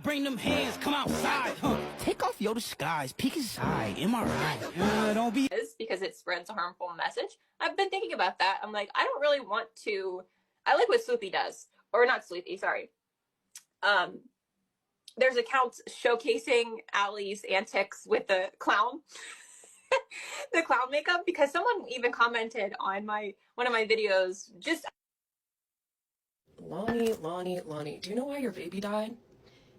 Bring them hands, come outside. Take off your disguise, peek inside. Am I right? Don't be. Because it spreads a harmful message. I've been thinking about that. I'm like, I don't really want to. I like what Sleuthy does, or not Sleuthy. Sorry. There's accounts showcasing Allie's antics with the clown, the clown makeup, because someone even commented on one of my videos. Just Lonnie, do you know why your baby died?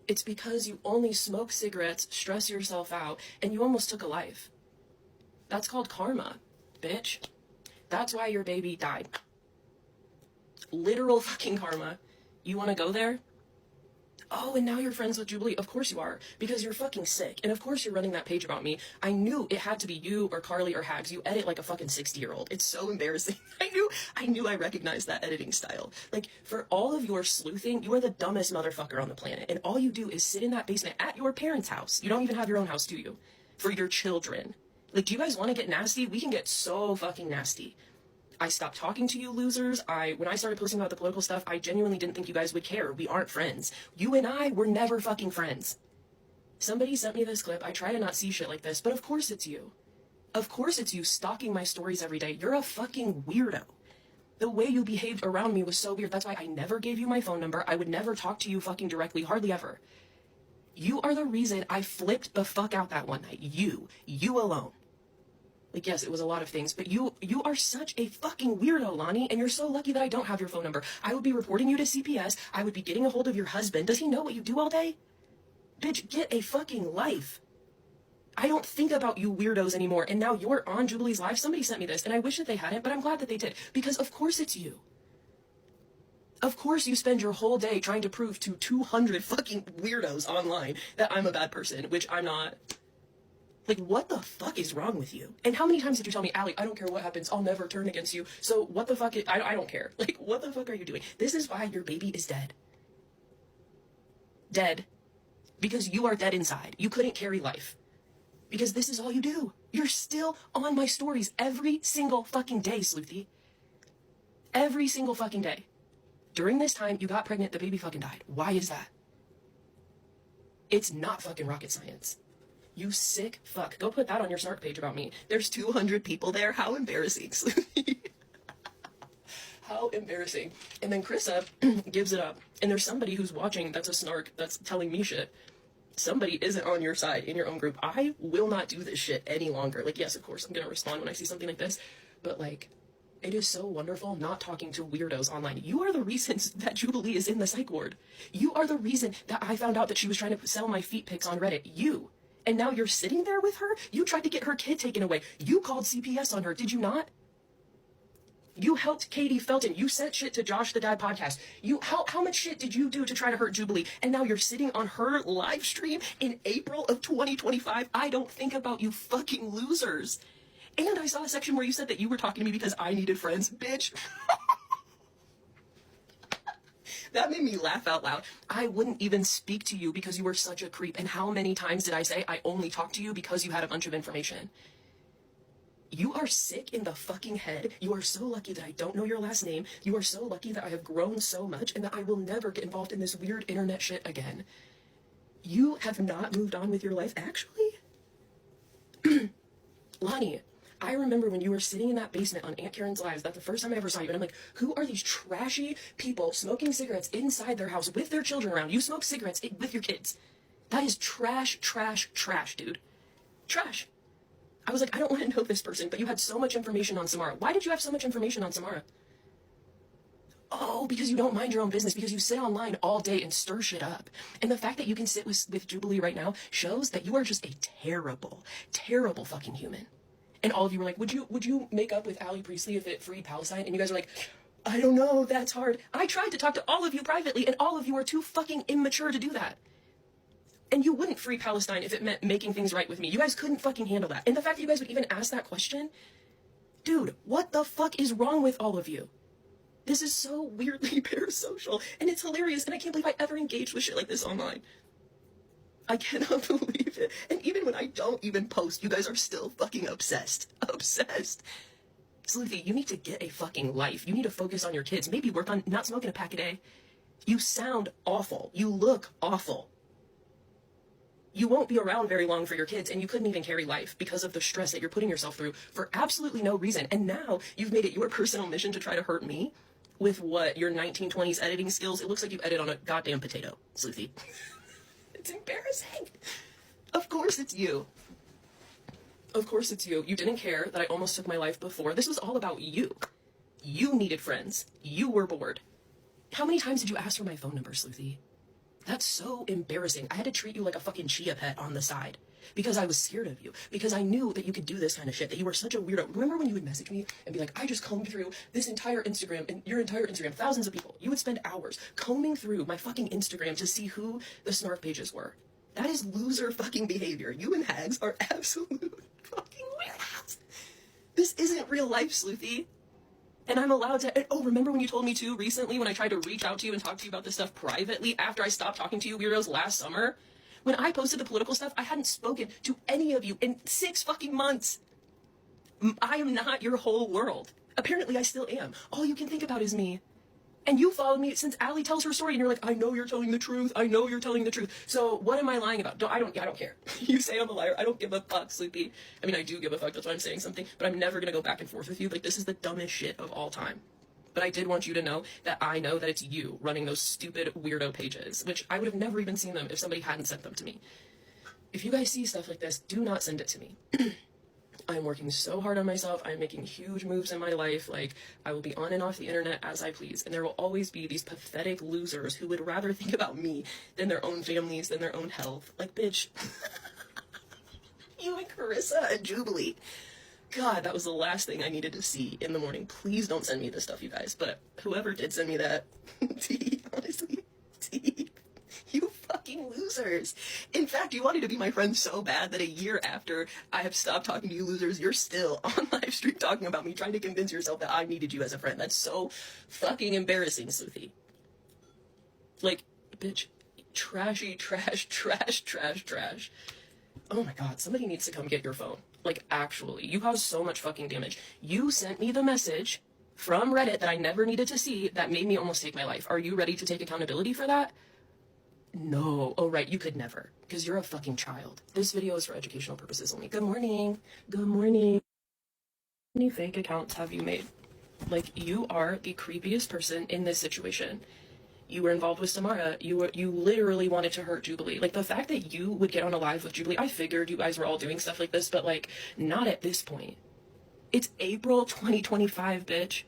It's because you only smoke cigarettes, stress yourself out, and you almost took a life. That's called karma, bitch. That's why your baby died. Literal fucking karma. You want to go there? Oh, and now you're friends with Jubilee. Of course you are, because you're fucking sick. And of course you're running that page about me. I knew it had to be you or Carly or Hags. You edit like a fucking 60-year-old. It's so embarrassing. I knew I recognized that editing style. Like, for all of your sleuthing, you are the dumbest motherfucker on the planet. And all you do is sit in that basement at your parents' house. You don't even have your own house, do you? For your children. Like, do you guys want to get nasty? We can get so fucking nasty. I stopped talking to you losers. When I started posting about the political stuff, I genuinely didn't think you guys would care. We aren't friends. You and I were never fucking friends. Somebody sent me this clip. I try to not see shit like this, but of course it's you. Of course it's you stalking my stories every day. You're a fucking weirdo. The way you behaved around me was so weird. That's why I never gave you my phone number. I would never talk to you fucking directly, hardly ever. You are the reason I flipped the fuck out that one night. You alone. Like, yes, it was a lot of things, but you are such a fucking weirdo, Lonnie, and you're so lucky that I don't have your phone number. I would be reporting you to CPS. I would be getting a hold of your husband. Does he know what you do all day? Bitch, get a fucking life. I don't think about you weirdos anymore, and now you're on Jubilee's live. Somebody sent me this, and I wish that they hadn't, but I'm glad that they did, because of course it's you. Of course you spend your whole day trying to prove to 200 fucking weirdos online that I'm a bad person, which I'm not. Like, what the fuck is wrong with you? And how many times did you tell me, Allie, I don't care what happens, I'll never turn against you. So what the fuck, I don't care. Like, what the fuck are you doing? This is why your baby is dead. Dead. Because you are dead inside. You couldn't carry life. Because this is all you do. You're still on my stories every single fucking day, Sleuthy. Every single fucking day. During this time, you got pregnant, the baby fucking died. Why is that? It's not fucking rocket science. You sick fuck. Go put that on your Snark page about me. There's 200 people there. How embarrassing, Sleuthy. How embarrassing. And then Chrissa gives it up. And there's somebody who's watching that's a Snark that's telling me shit. Somebody isn't on your side in your own group. I will not do this shit any longer. Like, yes, of course, I'm going to respond when I see something like this. But, like, it is so wonderful not talking to weirdos online. You are the reasons that Jubilee is in the psych ward. You are the reason that I found out that she was trying to sell my feet pics on Reddit. You. And now you're sitting there with her? You tried to get her kid taken away. You called CPS on her, did you not? You helped Katie Felton. You sent shit to Josh the Dad podcast. How much shit did you do to try to hurt Jubilee? And now you're sitting on her live stream in April of 2025. I don't think about you fucking losers. And I saw a section where you said that you were talking to me because I needed friends. Bitch. That made me laugh out loud. I wouldn't even speak to you because you were such a creep. And how many times did I say I only talked to you because you had a bunch of information? You are sick in the fucking head. You are so lucky that I don't know your last name. You are so lucky that I have grown so much and that I will never get involved in this weird internet shit again. You have not moved on with your life, actually? Lonnie, I remember when you were sitting in that basement on Aunt Karen's Lives, that's the first time I ever saw you, and I'm like, who are these trashy people smoking cigarettes inside their house with their children around? You smoke cigarettes with your kids. That is trash, dude. Trash. I was like, I don't want to know this person, but you had so much information on Samara. Why did you have so much information on Samara? Oh, because you don't mind your own business, because you sit online all day and stir shit up. And the fact that you can sit with Jubilee right now shows that you are just a terrible, terrible fucking human. And all of you were like, would you make up with Allie Priestley if it freed Palestine? And you guys are like, I don't know, that's hard. I tried to talk to all of you privately, and all of you are too fucking immature to do that. And you wouldn't free Palestine if it meant making things right with me. You guys couldn't fucking handle that. And the fact that you guys would even ask that question, dude, what the fuck is wrong with all of you? This is so weirdly parasocial, and it's hilarious, and I can't believe I ever engaged with shit like this online. I cannot believe it. And even when I don't even post, you guys are still fucking obsessed. Obsessed. Sleuthy, you need to get a fucking life. You need to focus on your kids. Maybe work on not smoking a pack a day. You sound awful. You look awful. You won't be around very long for your kids, and you couldn't even carry life because of the stress that you're putting yourself through for absolutely no reason. And now you've made it your personal mission to try to hurt me with what, your 1920s editing skills? It looks like you edit on a goddamn potato, Sleuthy. It's embarrassing. Of course it's you. Of course it's you. You didn't care that I almost took my life before. This was all about you. You needed friends. You were bored. How many times did you ask for my phone number, Sleuthy? That's so embarrassing. I had to treat you like a fucking chia pet on the side because I was scared of you, because I knew that you could do this kind of shit, that you were such a weirdo. Remember when you would message me and be like, I just combed through this entire Instagram, and your entire Instagram, thousands of people. You would spend hours combing through my fucking Instagram to see who the snarf pages were. That is loser fucking behavior. You and Hags are absolute fucking weirdos. This isn't real life, Sleuthy. And I'm allowed to, and, oh, remember when you told me too recently when I tried to reach out to you and talk to you about this stuff privately after I stopped talking to you weirdos last summer? When I posted the political stuff, I hadn't spoken to any of you in 6 fucking months. I am not your whole world. Apparently I still am. All you can think about is me. And you followed me since Allie tells her story, and you're like, I know you're telling the truth. I know you're telling the truth. So what am I lying about? I don't care. You say I'm a liar. I don't give a fuck, Sleuthy. I mean, I do give a fuck. That's why I'm saying something. But I'm never going to go back and forth with you. Like, this is the dumbest shit of all time. But I did want you to know that I know that it's you running those stupid weirdo pages, which I would have never even seen them if somebody hadn't sent them to me. If you guys see stuff like this, do not send it to me. I'm working so hard on myself. I'm making huge moves in my life. Like, I will be on and off the internet as I please. And there will always be these pathetic losers who would rather think about me than their own families, than their own health. Like, bitch. You and Carissa and Jubilee. God, that was the last thing I needed to see in the morning. Please don't send me this stuff, you guys. But whoever did send me that, honestly, you fucking losers. In fact, you wanted to be my friend so bad that a year after I have stopped talking to you losers, you're still on live stream talking about me, trying to convince yourself that I needed you as a friend. That's so fucking embarrassing, Sleuthy. Like, bitch, trashy, trash. Oh my god, somebody needs to come get your phone. Like, actually, you caused so much fucking damage. You sent me the message from Reddit that I never needed to see that made me almost take my life. Are you ready to take accountability for that? No. Oh, right, you could never, because you're a fucking child. This video is for educational purposes only. Good morning. Good morning. How many fake accounts have you made? Like, you are the creepiest person in this situation. You were involved with Samara. You literally wanted to hurt Jubilee. Like, the fact that you would get on a live with Jubilee, I figured you guys were all doing stuff like this, but, like, not at this point. It's April 2025, bitch.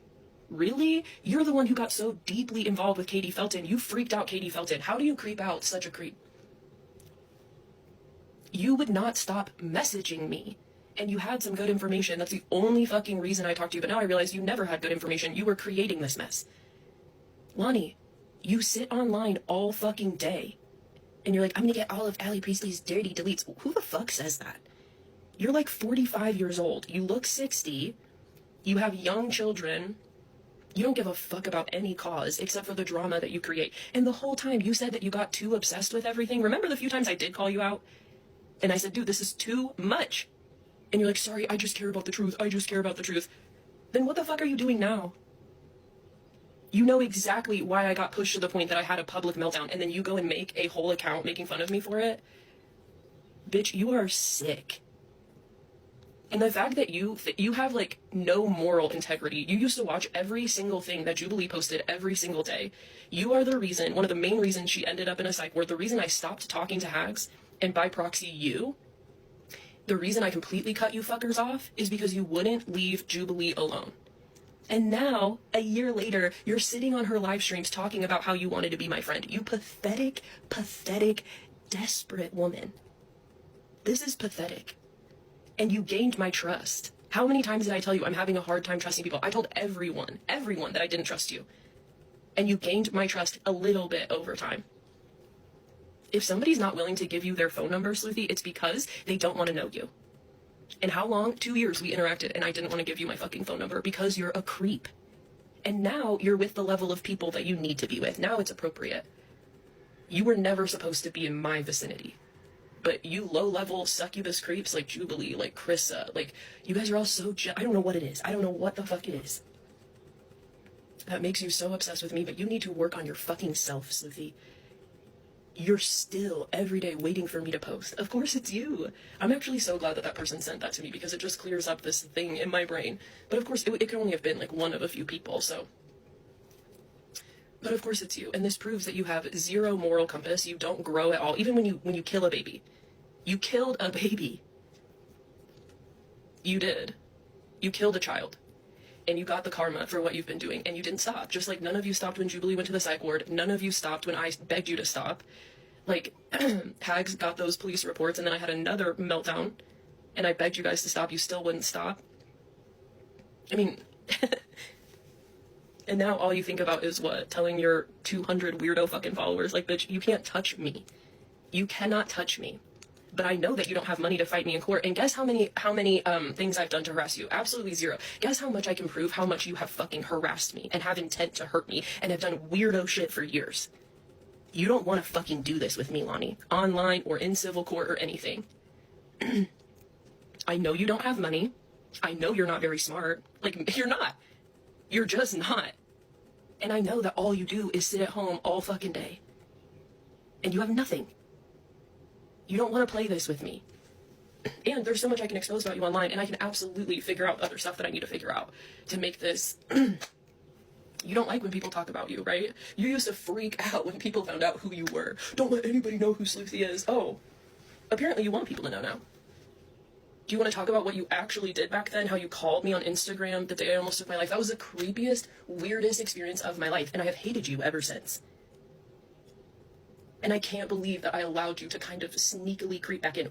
Really? You're the one who got so deeply involved with Katie Felton. You freaked out Katie Felton. How do you creep out such a creep? You would not stop messaging me. And you had some good information. That's the only fucking reason I talked to you. But now I realize you never had good information. You were creating this mess. Lonnie, you sit online all fucking day. And you're like, I'm gonna get all of Allie Priestley's dirty deletes. Who the fuck says that? You're like 45 years old. You look 60. You have young children. You don't give a fuck about any cause except for the drama that you create. And the whole time you said that you got too obsessed with everything. Remember the few times I did call you out? And I said, dude, this is too much. And you're like, sorry, I just care about the truth. I just care about the truth. Then what the fuck are you doing now? You know exactly why I got pushed to the point that I had a public meltdown, and then you go and make a whole account making fun of me for it? Bitch, you are sick. And the fact that you have, like, no moral integrity. You used to watch every single thing that Jubilee posted every single day. You are the reason, one of the main reasons she ended up in a psych ward, the reason I stopped talking to Hags, and by proxy you, the reason I completely cut you fuckers off is because you wouldn't leave Jubilee alone. And now, a year later, you're sitting on her live streams talking about how you wanted to be my friend. You pathetic, desperate woman. This is pathetic. And you gained my trust. How many times did I tell you I'm having a hard time trusting people? I told everyone that I didn't trust you. And you gained my trust a little bit over time. If somebody's not willing to give you their phone number, Sleuthy, it's because they don't want to know you. And how long? 2 years we interacted, and I didn't want to give you my fucking phone number because you're a creep. And now you're with the level of people that you need to be with. Now it's appropriate. You were never supposed to be in my vicinity. But you low-level succubus creeps like Jubilee, like Carissa, like, you guys are all so I don't know what it is. I don't know what the fuck it is that makes you so obsessed with me, but you need to work on your fucking self, Sleuthy. you're still every day waiting for me to post. Of course it's you. I'm actually so glad that that person sent that to me, because it just clears up this thing in my brain. But of course it could only have been like one of a few people, so. But of course it's you, and this proves that you have zero moral compass. You don't grow at all, even when you kill a baby. You killed a baby. You did. You killed a child. And you got the karma for what you've been doing, and you didn't stop. Just like none of you stopped when Jubilee went to the psych ward. None of you stopped when I begged you to stop. Like, Hags got those police reports, and then I had another meltdown, and I begged you guys to stop. You still wouldn't stop. I mean, and now all you think about is what? Telling your 200 weirdo fucking followers, like, bitch, you can't touch me. You cannot touch me. But I know that you don't have money to fight me in court. And guess how many things I've done to harass you? Absolutely zero. Guess how much I can prove how much you have fucking harassed me and have intent to hurt me and have done weirdo shit for years. You don't want to fucking do this with me, Lonnie. Online or in civil court or anything. I know you don't have money. I know you're not very smart. Like, you're not. You're just not. And I know that all you do is sit at home all fucking day. And you have nothing. You don't want to play this with me. And there's so much I can expose about you online, and I can absolutely figure out other stuff that I need to figure out to make this. You don't like when people talk about you, right? You used to freak out when people found out who you were. Don't let anybody know who Sleuthy is. Oh, apparently you want people to know now. Do you want to talk about what you actually did back then? How you called me on Instagram the day I almost took my life? That was the creepiest, weirdest experience of my life, and I have hated you ever since. And I can't believe that I allowed you to kind of sneakily creep back in.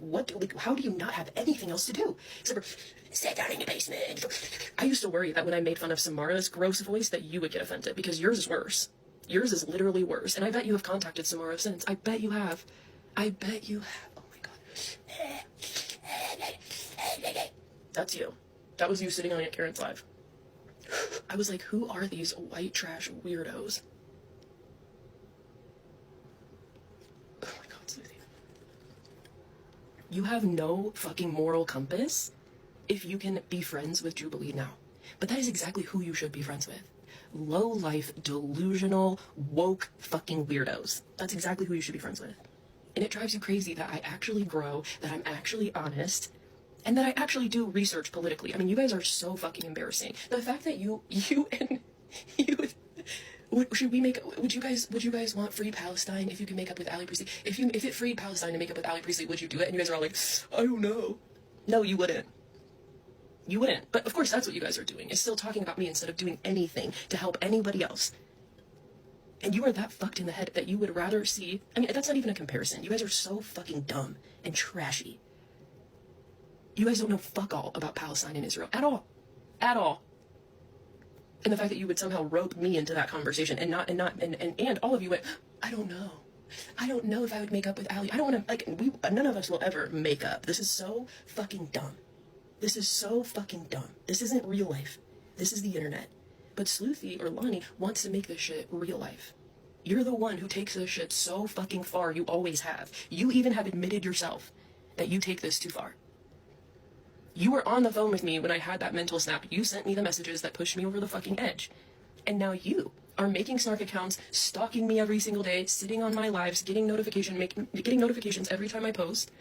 How do you not have anything else to do? Except for sit down in the basement. I used to worry that when I made fun of Samara's gross voice that you would get offended, because yours is worse. Yours is literally worse. And I bet you have contacted Samara since. I bet you have. I bet you have. Oh my god. That's you. That was you sitting on Aunt Karen's live. I was like, who are these white trash weirdos? You have no fucking moral compass if you can be friends with Jubilee now. But that is exactly who you should be friends with. Low-life, delusional, woke fucking weirdos. That's exactly who you should be friends with. And it drives you crazy that I actually grow, that I'm actually honest, and that I actually do research politically. I mean, you guys are so fucking embarrassing. The fact that you and you... Would you guys want free Palestine if you can make up with Allie Priestley? If it freed Palestine to make up with Allie Priestley, would you do it? And you guys are all like, I don't know. No, you wouldn't. You wouldn't. But of course that's what you guys are doing, is still talking about me instead of doing anything to help anybody else. And you are that fucked in the head that you would rather see, I mean, that's not even a comparison. You guys are so fucking dumb and trashy. You guys don't know fuck all about Palestine and Israel. At all. At all. And the fact that you would somehow rope me into that conversation and all of you went, I don't know. I don't know if I would make up with Allie. I don't want to, like, none of us will ever make up. This is so fucking dumb. This is so fucking dumb. This isn't real life. This is the internet. But Sleuthy or Lonnie wants to make this shit real life. You're the one who takes this shit so fucking far. You always have. You even have admitted yourself that you take this too far. You were on the phone with me when I had that mental snap. You sent me the messages that pushed me over the fucking edge. And now you are making snark accounts, stalking me every single day, sitting on my lives, getting notifications every time I post.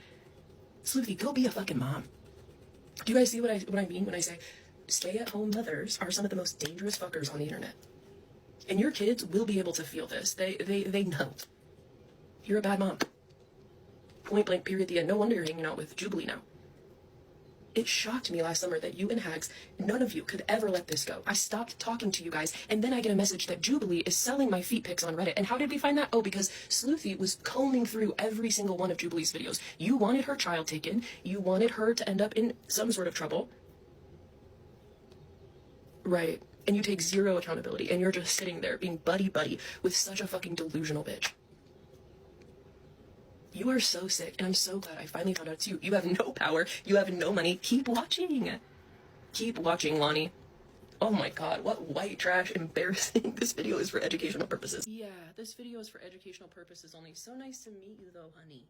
Sleuthy, go be a fucking mom. Do you guys see what I mean when I say stay-at-home mothers are some of the most dangerous fuckers on the internet? And your kids will be able to feel this. They know. You're a bad mom. Point blank, period, the end. No wonder you're hanging out with Jubilee now. It shocked me last summer that you and Hags, none of you could ever let this go. I stopped talking to you guys, and then I get a message that Jubilee is selling my feet pics on Reddit. And how did we find that? Oh, because Sleuthy was combing through every single one of Jubilee's videos. You wanted her child taken. You wanted her to end up in some sort of trouble. Right. And you take zero accountability, and you're just sitting there being buddy-buddy with such a fucking delusional bitch. You are so sick, and I'm so glad I finally found out it's you. You have no power. You have no money. Keep watching. Keep watching, Lonnie. Oh my god, what white trash embarrassing. This video is for educational purposes. Yeah, this video is for educational purposes only. So nice to meet you, though, honey.